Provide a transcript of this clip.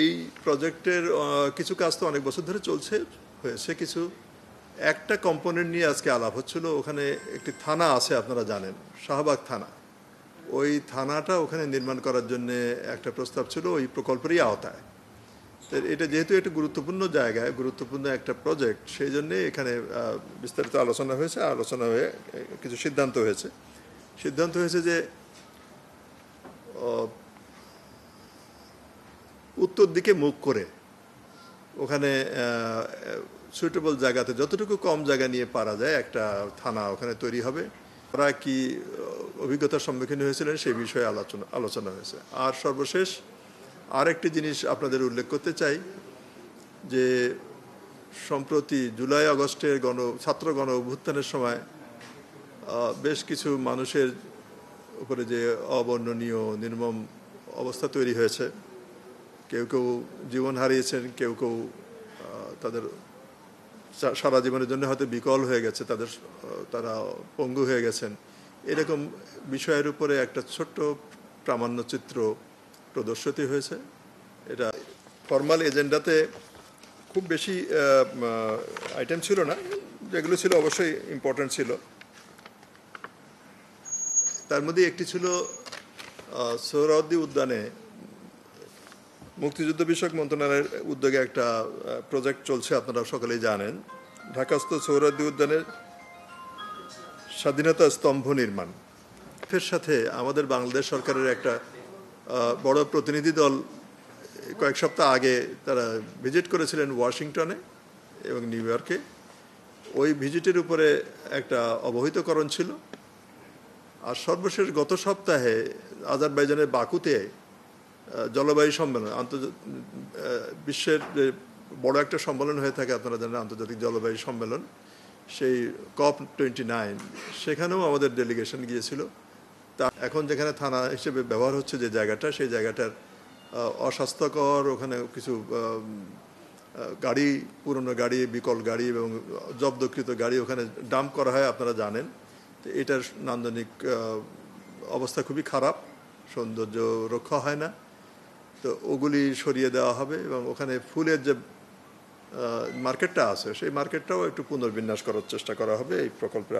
এই প্রজেক্টের কিছু কাজ তো অনেক বছর ধরে চলছে হয়েছে কিছু একটা কম্পোনেন্ট নিয়ে আজকে আলাপ হচ্ছিল। ওখানে একটি থানা আছে, আপনারা জানেন, শাহবাগ থানা। ওই থানাটা ওখানে নির্মাণ করার জন্য একটা প্রস্তাব ছিল ওই প্রকল্পেরই আওতায়। তো এটা যেহেতু একটা গুরুত্বপূর্ণ জায়গায়, গুরুত্বপূর্ণ একটা প্রজেক্ট, সেই জন্যে এখানে বিস্তারিত আলোচনা হয়েছে। আলোচনা হয়ে কিছু সিদ্ধান্ত হয়েছে যে উত্তর দিকে মুখ করে ওখানে সুইটেবল জায়গাতে যতটুকু কম জায়গা নিয়ে পারা যায় একটা থানা ওখানে তৈরি হবে। ওরা কি অভিজ্ঞতার সম্মুখীন হয়েছিলেন সেই বিষয়ে আলোচনা হয়েছে। আর সর্বশেষ আরেকটি জিনিস আপনাদের উল্লেখ করতে চাই যে সম্প্রতি জুলাই আগস্টের ছাত্র গণ অভ্যুত্থানের সময় বেশ কিছু মানুষের উপরে যে অবর্ণনীয় নির্মম অবস্থা তৈরি হয়েছে, কেউ কেউ জীবন হারিয়েছেন, কেউ কেউ তাদের সারা জীবনের জন্য হয়তো বিকল হয়ে গেছে, তারা পঙ্গু হয়ে গেছেন। এরকম বিষয়ের উপরে একটা ছোট্ট প্রামাণ্যচিত্র প্রদর্শিত হয়েছে। এটা ফর্মাল এজেন্ডাতে খুব বেশি আইটেম ছিল না, যেগুলো ছিল অবশ্যই ইম্পর্ট্যান্ট ছিল। তার মধ্যে একটি ছিল সোহরাওয়ার্দী উদ্যানে মুক্তিযুদ্ধ বিষয়ক মন্ত্রণালয়ের উদ্যোগে একটা প্রজেক্ট চলছে, আপনারা সকলেই জানেন। ঢাকাস্থ সোহরাওয়ার্দী উদ্যানের স্বাধীনতা স্তম্ভ নির্মাণ এর সাথে আমাদের বাংলাদেশ সরকারের একটা বড় প্রতিনিধি দল কয়েক সপ্তাহ আগে তারা ভিজিট করেছিলেন ওয়াশিংটনে এবং নিউ ইয়র্কে। ওই ভিজিটের উপরে একটা অবহিতকরণ ছিল। আর সর্বশেষ গত সপ্তাহে আজারবাইজানের বাকুতে জলবায়ু সম্মেলন, বিশ্বের যে বড় একটা সম্মেলন হয়ে থাকে আপনারা জানেন, আন্তর্জাতিক জলবায়ু সম্মেলন, সেই COP29, সেখানেও আমাদের ডেলিগেশন গিয়েছিল। তা এখন যেখানে থানা হিসেবে ব্যবহার হচ্ছে যে জায়গাটা, সেই জায়গাটার অস্বাস্থ্যকর, ওখানে কিছু গাড়ি, পুরনো গাড়ি, বিকল গাড়ি এবং জব্দকৃত গাড়ি ওখানে ডাম্প করা হয়, আপনারা জানেন। তো এটার নান্দনিক অবস্থা খুবই খারাপ, সৌন্দর্য রক্ষা হয় না। তো ওগুলি সরিয়ে দেওয়া হবে এবং ওখানে ফুলের যে মার্কেটটা আছে সেই মার্কেটটাও একটু পুনর্বিন্যাস করার চেষ্টা করা হবে এই প্রকল্পে।